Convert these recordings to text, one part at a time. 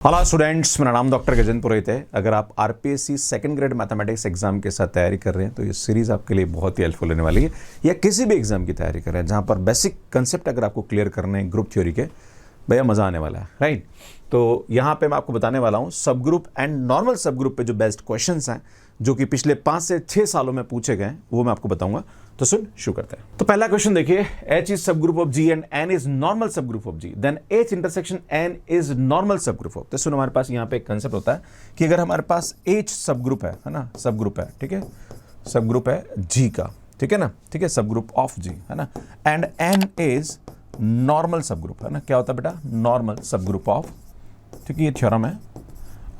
Hello students, मेरा नाम doctor Gajendra पुरोहित है। अगर आप RPSC second grade mathematics exam के साथ तैयारी कर रहे हैं तो ये सीरीज़ आपके लिए बहुत ही हेल्पफुल होने वाली है। या किसी भी एग्जाम की तैयारी कर रहे हैं जहाँ पर बेसिक कंसेप्ट अगर आपको क्लियर करने हैं ग्रुप थ्योरी के, भैया मज़ा आने वाला है, राइट। तो यहाँ पे मैं आपको बताने वाला हूँ सब group and normal sub group पे जो बेस्ट क्वेश्चंस हैं जो कि पिछले 5 से 6 सालों में पूछे गए वो मैं आपको बताऊंगा। तो सुन शुरू करते हैं। तो पहला क्वेश्चन देखिए, H is sub group of G and N is normal sub group of G, then H intersection N is normal sub group of. तो सुन, हमारे पास यहाँ पे एक कंसेप्ट होता है कि अगर हमारे पास H सब ग्रुप है ना, सब ग्रुप है, ठीक है, सब ग्रुप है G का, ठीक है ना, ठीक है, सब ग्रुप ऑफ G है ना, and N is normal sub group है ना। क्या होता है बेटा? नॉर्मल सब ग्रुप ऑफ, ठीक है, ये थ्योरम है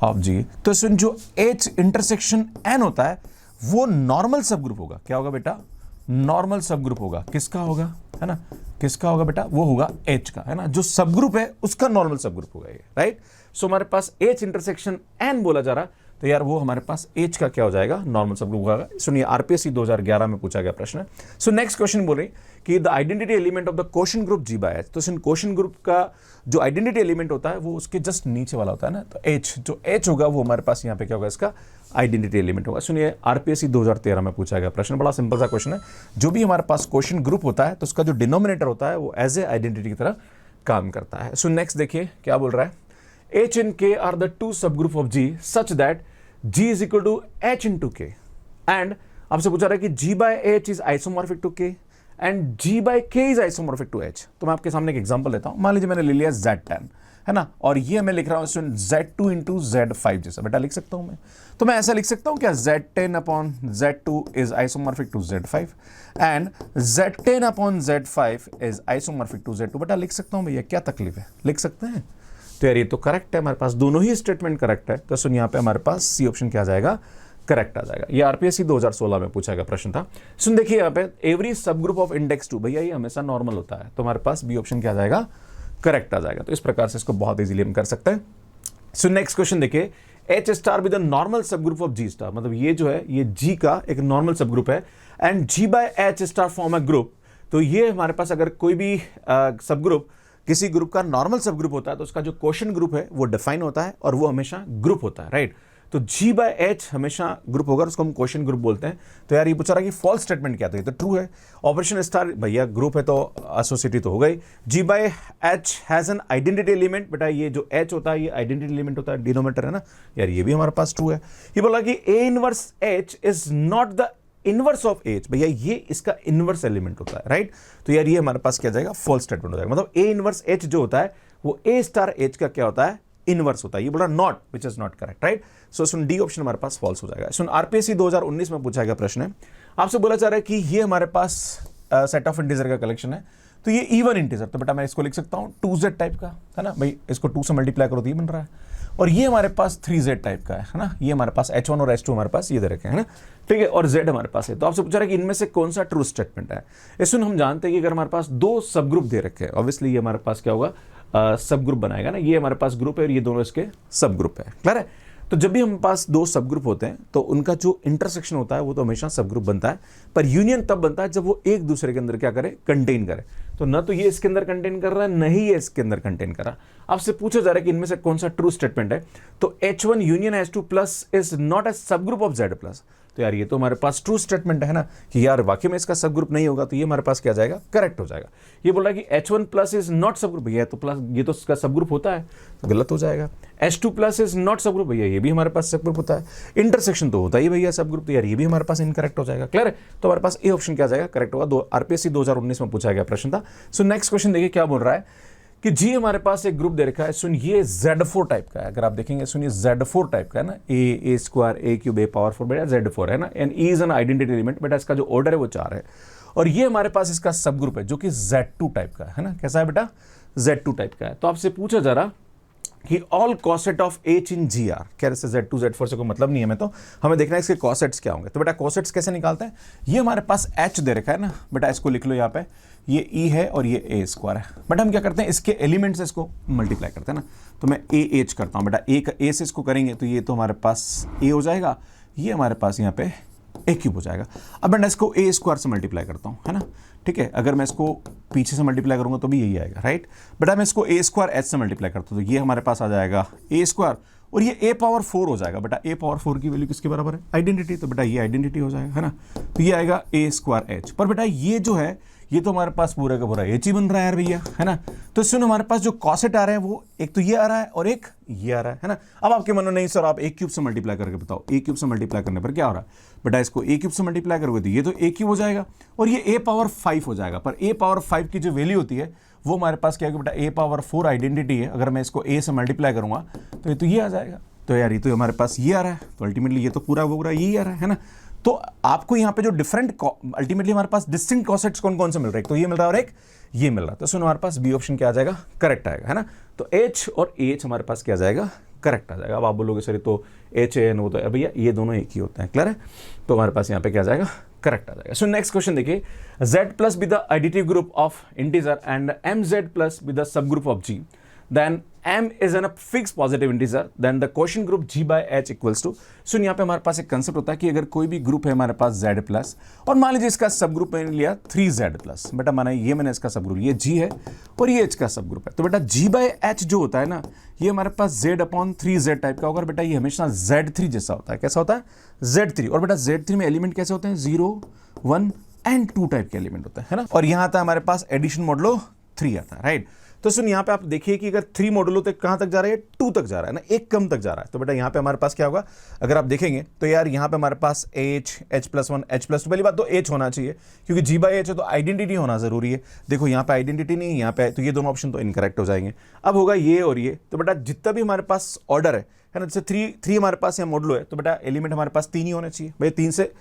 ऑफ G। तो सुन, जो H इंटरसेक्शन N होता है वो नॉर्मल सब ग्रुप होगा। क्या होगा बेटा? नॉर्मल सब ग्रुप होगा। किसका होगा? है ना, किसका होगा बेटा? वो होगा H का, है ना, जो सब ग्रुप है उसका नॉर्मल सब ग्रुप होगा ये, राइट। सो हमारे पास H इंटरसेक्शन N बोला जा रहा, तो यार वो हमारे पास H का क्या हो जाएगा? नॉर्मल सब ग्रुप होगा। सुनिए, आरपीएससी 2011 में पूछा गया प्रश्न है। सो नेक्स्ट क्वेश्चन बोल रही कि the identity element of the quotient group G by H। तो सुन, क्वोशिएंट ग्रुप का जो आइडेंटिटी एलिमेंट होता है वो उसके जस्ट नीचे वाला होता है ना, तो H, जो H होगा वो हमारे पास यहाँ पे क्या होगा? इसका आइडेंटिटी एलिमेंट होगा। सुनिए, आरपीएससी 2013 में पूछा गया प्रश्न, बड़ा सिंपल सा क्वेश्चन है। जो भी हमारे पास क्वोशिएंट ग्रुप होता है तो उसका जो डिनोमिनेटर होता है वो एज ए आइडेंटिटी की तरह काम करता है। सो नेक्स्ट देखिए क्या बोल रहा है, H and K are the two subgroup of G such that G is equal to H into K, and आपसे पूछा रहा है कि G by H is isomorphic to K and G by K is isomorphic to H। तो मैं आपके सामने एक एग्जांपल लेता हूं। मान लीजिए मैंने ले लिया Z10, है ना, और ये मैं लिख रहा हूं Z2 into Z5 जैसा। बेटा लिख सकता हूं मैं, तो मैं ऐसा लिख सकता हूं क्या? Z10 upon Z2 is isomorphic to Z5 and Z10 upon Z5 is isomorphic to Z2। बेटा लिख सकता हूं भैया, क्या तकलीफ है? लिख सकते हैं। तो यार ये तो करेक्ट है, हमारे पास दोनों ही स्टेटमेंट करेक्ट है। तो सुन, यहाँ पे हमारे पास सी ऑप्शन क्या आ जाएगा? करेक्ट आ जाएगा। ये आरपीएससी 2016 में पूछा गया प्रश्न था। सुन देखिए यहाँ पे, एवरी सब ग्रुप ऑफ इंडेक्स 2, भैया ये हमेशा नॉर्मल होता है, तो हमारे पास बी ऑप्शन क्या आ जाएगा? करेक्ट आ जाएगा। तो इस प्रकार से इसको बहुत इजीली हम कर सकते हैं। सो नेक्स्ट क्वेश्चन देखिए, H star with the normal sub group of G star, मतलब ये जो है ये G का एक नॉर्मल सब ग्रुप है and G by H star form a group. तो ये हमारे पास अगर कोई भी सब ग्रुप किसी ग्रुप का नॉर्मल सब ग्रुप होता है तो उसका जो क्वोशिएंट ग्रुप है वो डिफाइन होता है और वो हमेशा ग्रुप होता है, राइट। तो G बाय H हमेशा ग्रुप होगा, उसको हम क्वोशिएंट ग्रुप बोलते हैं। तो यार ये पूछा रहा कि फॉल्स स्टेटमेंट क्या था? ये तो ट्रू है। ऑपरेशन स्टार, भैया ग्रुप है तो एसोसिएटिव तो होगा ही। G by H has an identity element, बेटा ये जो H होता है ये आइडेंटिटी एलिमेंट होता है, डिनोमिनेटर है ना, यार ये भी हमारे पास ट्रू है। ये बोला कि A inverse H is not the inverse of H, भैया ये इसका इनवर्स एलिमेंट होता है, राइट। तो यार ये हमारे पास क्या जाएगा? फॉल्स स्टेटमेंट हो जाएगा। मतलब A इनवर्स H जो होता है वो A स्टार H का क्या होता है? इनवर्स होता है। ये बोला not, which is not correct, right. So soon, D option हमारे पास फॉल्स हो जाएगा। सुन, आरपीएससी 2019 में पूछा गया प्रश्न है, आपसे बोला जा रहा है कि ये हमारे पास सेट ऑफ इंटीजर का कलेक्शन है, तो ये इवन इंटीजर, तो बेटा मैं इसको लिख सकता हूँ 2z टाइप का, है ना भाई, इसको 2 से मल्टीप्लाई करो तो ये बन रहा है। और ये हमारे पास 3z टाइप का है ना, ये हमारे पास H1 और H2 हमारे पास ये दे रखे हैं ना, ठीक है, और z हमारे पास है। तो आपसे पूछा रहा है कि इनमें से कौन सा ट्रू स्टेटमेंट है। इसमें हम जानते हैं कि अगर हमारे पास 2 सब ग्रुप दे रखे हैं, ऑब्वियसली ये हमारे पास क्या होगा? सब ग्रुप बनाएगा ना, ये हमारे पास ग्रुप है और ये दोनों इसके सब ग्रुप है, क्लियर है। तो जब भी हमारे पास 2 सब ग्रुप होते हैं तो उनका जो इंटरसेक्शन होता है वो तो हमेशा सब ग्रुप बनता है, पर यूनियन तब बनता है जब वो एक दूसरे के अंदर क्या करे? कंटेन करे। तो न तो ये इसके अंदर कंटेन कर रहा है, न ही ये इसके अंदर कंटेन कर रहा है। आपसे पूछा जा रहा है कि इनमें से कौन सा ट्रू स्टेटमेंट है। तो H1 union H2 plus is not a सब ग्रुप ऑफ Z प्लस। तो यार ये तो हमारे पास ट्रू स्टेटमेंट है ना कि यार वाकई में इसका सब ग्रुप नहीं होगा, तो ये हमारे पास क्या जाएगा? करेक्ट हो जाएगा। ये बोल रहा है कि H1 प्लस इज नॉट सब ग्रुप, भैया तो प्लस ये तो इसका सब ग्रुप होता है, तो गलत हो जाएगा। H2 प्लस इज नॉट सब ग्रुप, भैया ये भी हमारे पास सब ग्रुप होता है। इंटरसेक्शन तो होता ही भैया सब ग्रुप, तो यार ये भी हमारे पास इनकरेक्ट हो जाएगा, क्लियर है। तो हमारे पास ए ऑप्शन क्या जाएगा? करेक्ट होगा। आरपीएससी 2019 में पूछा गया प्रश्न था। सो नेक्स्ट क्वेश्चन देखिए क्या बोल रहा है कि G हमारे पास एक ग्रुप दे रखा है। सुन, ये Z4 टाइप का है, अगर आप देखेंगे, सुनिए Z4 टाइप का है ना, A square A cube A power 4, बेटा Z4 है ना, and E is an identity element, बेटा इसका जो ऑर्डर है वो 4 है। और ये हमारे पास इसका सब ग्रुप है जो कि Z2 टाइप का है ना, कैसा है बेटा? Z2 टाइप का है। तो आपसे पूछा जा रहा कि all coset of H in G are, क्या इससे Z2 Z4 से कोई मतलब नहीं है हमें, तो हमें देखना है इसके कॉसेट्स क्या होंगे। तो बेटा कॉसेट्स कैसे निकालते हैं? ये हमारे पास H दे रखा है ना, बेटा इसको लिख लो यहाँ पे, ये E है और ये A स्क्वायर है। बेटा हम क्या करते हैं? इसके एलिमेंट से इसको मल्टीप्लाई करते हैं ना, तो मैं AH करता हूँ बेटा, A से इसको करेंगे तो ये तो हमारे पास A हो जाएगा, ये हमारे पास यहाँ पे A क्यूब हो जाएगा। अब बेटा इसको A स्क्वायर से मल्टीप्लाई करता हूँ, है ना, ठीक है। अगर मैं इसको पीछे से मल्टीप्लाई करूंगा तो भी यही आएगा, राइट। बेटा मैं इसको ए स्क्वायर एच से मल्टीप्लाई करता हूँ तो ये हमारे पास आ जाएगा ए स्क्वायर और ये a पावर 4 हो जाएगा। बेटा a पावर 4 की वैल्यू किसके बराबर है? आइडेंटिटी। तो बेटा ये आइडेंटिटी हो जाएगा, है ना। तो ये आएगा a स्क्वायर एच। पर बेटा ये जो है ये तो हमारे पास पूरा का पूरा एच ही बन रहा है यार भैया, है ना। तो इसमें हमारे पास जो कॉसेट आ रहा है वो एक तो ये आ रहा है और एक ये आ रहा है ना। अब आपके मन में नहीं सर आप a क्यूब से मल्टीप्लाई करके बताओ, a क्यूब से मल्टीप्लाई करने पर क्या हो रहा है? बेटा इसको a क्यूब से मल्टीप्लाई करोगे तो ये तो a क्यूब हो जाएगा और ये a पावर 5 हो जाएगा। पर a पावर 5 की जो वैल्यू होती है वो हमारे पास क्या है बेटा a पावर 4 आइडेंटिटी है। अगर मैं इसको a से मल्टीप्लाई करूंगा तो ये आ जाएगा। तो यार ये तो हमारे पास ये आ रहा है, तो अल्टीमेटली ये तो पूरा वो पूरा यही आ रहा है ना। तो आपको यहाँ पे जो डिफरेंट अल्टीमेटली हमारे पास डिस्टिंक्ट कॉसेट्स कौन कौन से मिल रहे हैं? तो ये मिल रहा है और एक ये मिल रहा है। तो सुनो हमारे पास बी ऑप्शन क्या आ जाएगा? करेक्ट आएगा, है ना। तो एच और एच हमारे पास क्या आ जाएगा? करेक्ट आ जाएगा। अब आप बोलोगे सर तो एच एन वो तो भैया ये दोनों एक ही होते हैं, क्लियर है। तो हमारे पास यहाँ पे क्या आ जाएगा? करेक्ट आ जाएगा। सो नेक्स्ट क्वेश्चन देखिए, z plus be the additive group of integer and mz plus be the sub group of g, then m is an a fixed positive integer, then the quotient group g by h equals to। सुन यहाँ पे हमारे पास एक concept होता है कि अगर कोई भी ग्रुप है हमारे पास z प्लस और मान लीजिए इसका सब ग्रुप मैंने लिया 3z प्लस। बेटा माना ये मैंने इसका सब ग्रुप, ये g है और ये h का सब ग्रुप है। तो बेटा g by h जो होता है ना ये हमारे पास z अपॉन 3z टाइप का होगा। बेटा ये हमेशा z3 जैसा होता है। कैसा होता है? z3। और बेटा z3 में एलिमेंट कैसे होते हैं? 0, 1 एंड 2 टाइप के एलिमेंट होता है ना। और यहाँ आता है हमारे पास एडिशन मॉडुलो 3 आता है, राइट। तो सुन यहाँ पे आप देखिए कि अगर 3 मॉडुलो तक कहाँ तक जा रहा है? 2 तक जा रहा है ना, एक कम तक जा रहा है। तो बेटा यहाँ पे हमारे पास क्या होगा? अगर आप देखेंगे तो यार यहाँ पे हमारे पास h, h+1, h+2, पहली बात तो h होना चाहिए क्योंकि g बाई h है तो आइडेंटिटी होना जरूरी है। देखो यहाँ पे आइडेंटिटी नहीं है, यहाँ पे तो ये दोनों ऑप्शन तो इनकरेक्ट हो जाएंगे। अब होगा ये और ये। तो बेटा जितना भी हमारे पास ऑर्डर है ना, जैसे 3 हमारे पास यहाँ मॉडुलो है तो बेटा एलिमेंट हमारे पास 3 ही होने चाहिए। भाई 3 से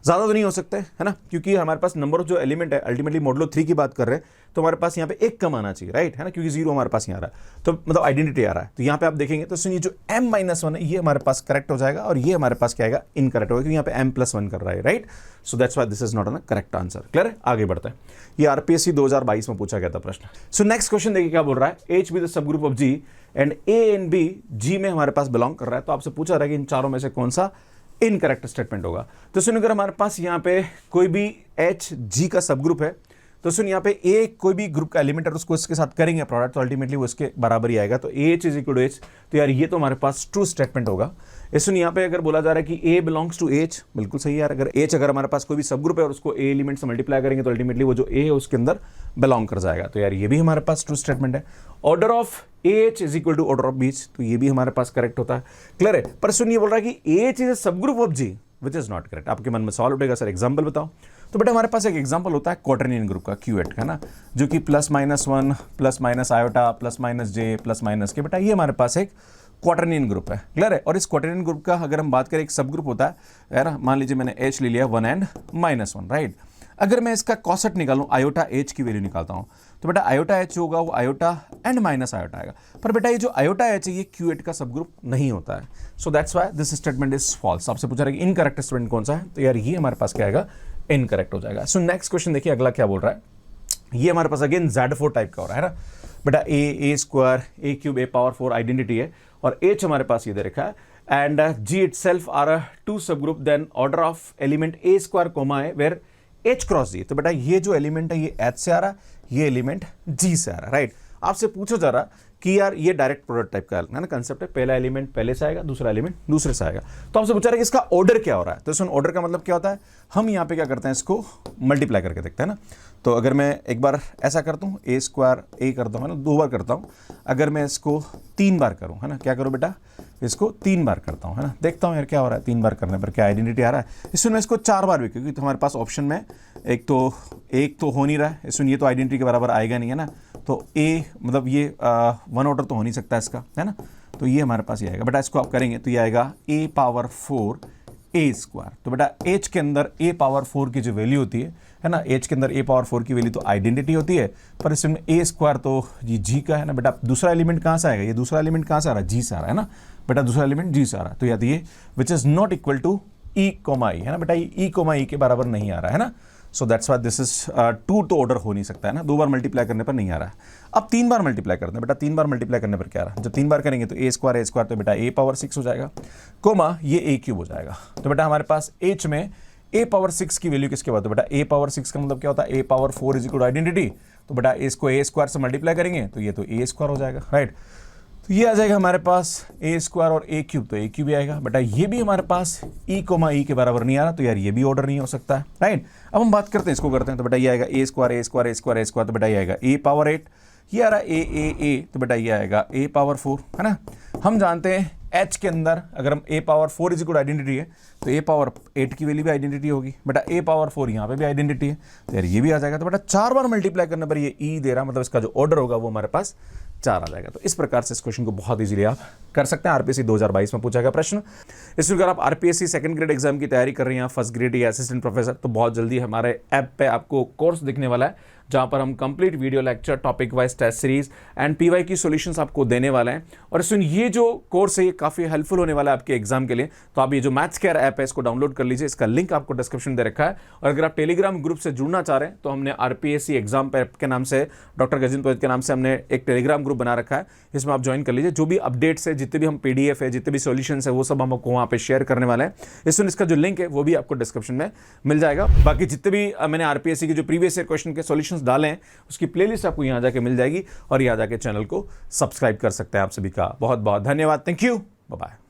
ज़्यादा तो नहीं हो सकते, है ना, क्योंकि हमारे पास नंबर ऑफ जो एलिमेंट है अल्टीमेटली मॉडुलो 3 की बात कर रहे हैं तो हमारे पास यहाँ पे एक कम आना चाहिए, राइट, है ना, क्योंकि 0 हमारे पास यहाँ आ रहा है तो मतलब आइडेंटिटी आ रहा है। तो यहाँ पे आप देखेंगे तो सुनिए जो m-1 है ये हमारे पास करेक्ट हो जाएगा और ये हमारे पास क्या आएगा? इनकरेक्ट होगा क्योंकि यहाँ पे m+1 कर रहा है, right. So that's why this is not an correct answer. Clear है? आगे बढ़ते हैं। ये आरपीएससी 2022 में पूछा गया था प्रश्न। सो नेक्स्ट क्वेश्चन देखिए क्या बोल रहा है, h be the sub group of g and a and b g में हमारे पास बिलोंग कर रहा है। तो आपसे पूछा रहा है कि इन चारों में से कौन सा इनकरेक्ट स्टेटमेंट होगा। तो सुन अगर हमारे पास यहाँ पे कोई भी h g का सब ग्रुप है तो सुन यहाँ पे a कोई भी ग्रुप का एलिमेंट है उसको इसके साथ करेंगे प्रोडक्ट तो अल्टीमेटली वो इसके बराबर ही आएगा। तो h is equal to h। तो यार ये तो हमारे पास ट्रू स्टेटमेंट होगा। सुन यहाँ पे अगर बोला जा रहा है कि a बिलोंग्स टू h, बिल्कुल सही है यार। अगर h अगर हमारे पास कोई भी सब ग्रुप है और उसको a एलिमेंट से मल्टीप्लाई करेंगे तो अल्टीमेटली वो जो a है उसके अंदर बिलोंग कर जाएगा। तो यार ये भी हमारे पास ट्रू स्टेटमेंट है। Order of AH is equal to order of बीच, तो ये भी हमारे पास करेक्ट होता है। क्लियर है? पर सुन ये बोल रहा है कि AH इज अ सब group of G which is not correct. आपके मन में सवाल उठेगा सर एग्जाम्पल बताओ। तो बेटा हमारे पास एक एग्जाम्पल होता है क्वाटर्नियन ग्रुप का Q8 का ना, जो कि +-1 + आयोटा +-j +- के। बेटा ये हमारे पास एक क्वाटर्नियन ग्रुप है। क्लियर है? और इस क्वाटर्नियन ग्रुप का अगर हम बात करें एक सब ग्रुप होता है ना, मान लीजिए मैंने H ले लिया 1 एंड -1, राइट। अगर मैं इसका कॉसेट निकालूं आयोटा H की वैल्यू निकालता हूं तो बेटा आयोटा H होगा वो आयोटा एंड माइनस आयोटा आएगा। पर बेटा ये जो आयोटा H है ये Q8 का सब ग्रुप नहीं होता है। So that's why this statement is false. आपसे पूछा रहा है कि इनकरेक्ट स्टेटमेंट कौन सा है? तो यार ये हमारे पास क्या आएगा? इनकरेक्ट हो जाएगा। सो नेक्स्ट क्वेश्चन देखिए अगला क्या बोल रहा है। ये हमारे पास अगेन Z4 टाइप का हो रहा है ना। बेटा a square a cube a power 4 identity है और H हमारे पास ये दे रखा है and G itself are 2 sub group then order of element a square comma है वेयर H क्रॉस G। तो बेटा ये जो एलिमेंट है ये H से आ रहा है, ये एलिमेंट G से आ रहा है, राइट। आपसे पूछा जा रहा कि यार ये डायरेक्ट प्रोडक्ट टाइप का है ना कंसेप्ट है, पहला एलिमेंट पहले से आएगा दूसरा एलिमेंट दूसरे से आएगा। तो आपसे पूछा रहा है कि इसका ऑर्डर क्या हो रहा है। तो इसमें ऑर्डर का मतलब क्या होता है? हम यहाँ पे क्या करते हैं इसको मल्टीप्लाई करके देखते हैं ना। तो अगर मैं एक बार ऐसा करता हूँ a स्क्वायर a करता हूँ है ना, 2 बार करता हूँ। अगर मैं इसको 3 बार करूँ है ना, क्या करूँ बेटा? इसको 3 बार करता हूँ है ना, देखता हूँ यार क्या हो रहा है 3 बार करने पर क्या आइडेंटिटी आ रहा है। इसमें मैं इसको 4 बार भी क्योंकि तो हमारे पास ऑप्शन में एक तो हो नहीं रहा है, इसमें ये तो आइडेंटिटी के बराबर आएगा नहीं है ना। तो a मतलब ये 1 ऑर्डर तो हो नहीं सकता इसका, है ना। तो ये हमारे पास ये आएगा बेटा, इसको आप करेंगे तो ये आएगा a पावर 4 a स्क्वायर। तो बेटा h के अंदर a पावर 4 की जो वैल्यू होती है ना, h के अंदर a पावर 4 की वैल्यू तो आइडेंटिटी होती है, पर इसमें a स्क्वायर तो ये g का है ना। बेटा दूसरा एलिमेंट कहाँ से आएगा? ये दूसरा एलिमेंट कहाँ से आ रहा है? g से आ रहा है ना। बेटा दूसरा एलिमेंट g से आ रहा है तो याद ये which is not equal to e, है ना। बेटा ये e, के बराबर नहीं आ रहा है ना। सो दैट्स व्हाई दिस इज 2 तो ऑर्डर हो नहीं सकता है ना, 2 बार मल्टीप्लाई करने पर नहीं आ रहा है। अब 3 बार मल्टीप्लाई करते हैं बेटा, 3 बार मल्टीप्लाई करने पर क्या आ रहा है? जब 3 बार करेंगे तो a स्क्वायर तो बेटा a पावर 6 हो जाएगा, कोमा ये a क्यूब हो जाएगा। तो बेटा हमारे पास h में a पावर 6 की वैल्यू किसके बाद? तो बेटा a पावर 6 का मतलब क्या होता है? a power 4 is equal to identity, तो बेटा इसको a स्क्वायर से मल्टीप्लाई करेंगे तो ये तो a स्क्वायर हो जाएगा, राइट। तो ये आ जाएगा हमारे पास a स्क्वायर और a क्यूब, तो a क्यूब ही आएगा। बेटा ये भी हमारे पास e कोमा e के बराबर नहीं आ रहा, तो यार ये भी ऑर्डर नहीं हो सकता है, राइट। अब हम बात करते हैं, इसको करते हैं, तो बेटा ये आएगा a square a square a square a square, तो बेटा ये आएगा a पावर 8, ये आ रहा है a, तो बेटा ये आएगा a पावर 4, है ना। हम जानते हैं h के अंदर अगर हम a power 4 is equal identity है तो a पावर 8 की वैल्यू भी आइडेंटिटी होगी, बेटा a पावर 4 यहाँ पे भी आइडेंटिटी है, तो यार ये भी आ जाएगा। तो बेटा 4 बार मल्टीप्लाई करने पर ये e दे रहा, मतलब इसका जो ऑर्डर होगा वो हमारे पास 4 आ जाएगा। तो इस प्रकार से इस क्वेश्चन को बहुत इजीली आप कर सकते हैं। आरपीएससी 2022 में पूछा गया प्रश्न। इसमें अगर आप आरपीएससी सेकंड ग्रेड एग्जाम की तैयारी कर रहे हैं, फर्स्ट ग्रेड या असिस्टेंट प्रोफेसर, तो बहुत जल्दी हमारे ऐप पे आपको कोर्स दिखने वाला है जहां पर हम complete video lecture, topic wise test series and PY की सॉल्यूशंस आपको देने वाले हैं। और इसमें ये जो कोर्स है ये काफी हेल्पफुल होने वाला है आपके एग्जाम के लिए। तो आप ये जो मैथ्स केयर ऐप है इसको डाउनलोड कर लीजिए, इसका लिंक आपको डिस्क्रिप्शन दे रखा है। और अगर आप टेलीग्राम ग्रुप से जुड़ना चाह रहे हैं तो हमने आरपीएससी एग्जाम पैप के नाम से, डॉक्टर गजेंद्र पुरोहित के नाम से हमने एक टेलीग्राम ग्रुप बना रखा है, इसमें आप ज्वाइन कर लीजिए। जो भी अपडेट्स है, जितने भी हम पीडीएफ है, जितने भी सॉल्यूशंस है, वो सब हम आपको वहाँ पे शेयर करने वाले हैं। इसका जो लिंक है वो भी आपको डिस्क्रिप्शन में मिल जाएगा। बाकी जितने भी मैंने आरपीएससी के जो प्रीवियस ईयर क्वेश्चन के सॉल्यूशंस डाले हैं उसकी प्लेलिस्ट आपको यहाँ जाके मिल जाएगी, और यहाँ जाके चैनल को सब्सक्राइब कर सकते हैं। आप सभी का बहुत बहुत धन्यवाद। Thank you, bye bye.